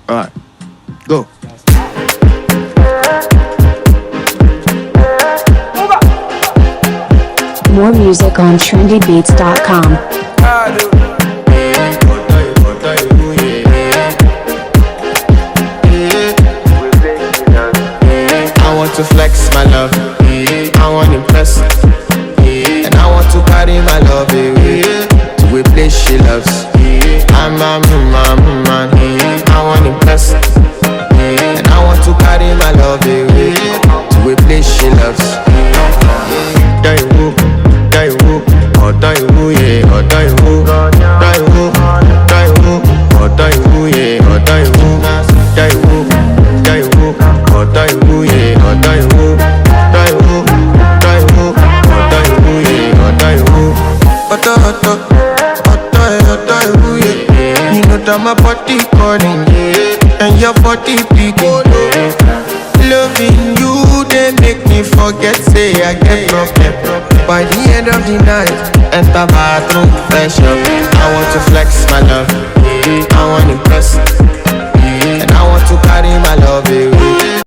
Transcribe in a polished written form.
Alright, go. More music on trendybeats.com. I want to flex my love, I want to impress, and I want to carry my love away to a place she loves. I'm a man, I want to impress, and I want to carry my love away to a place she loves. My body calling, yeah, and your body picking. Loving you, they make me forget, say I get problem. By the end of the night, enter bathroom, fresh up. I want to flex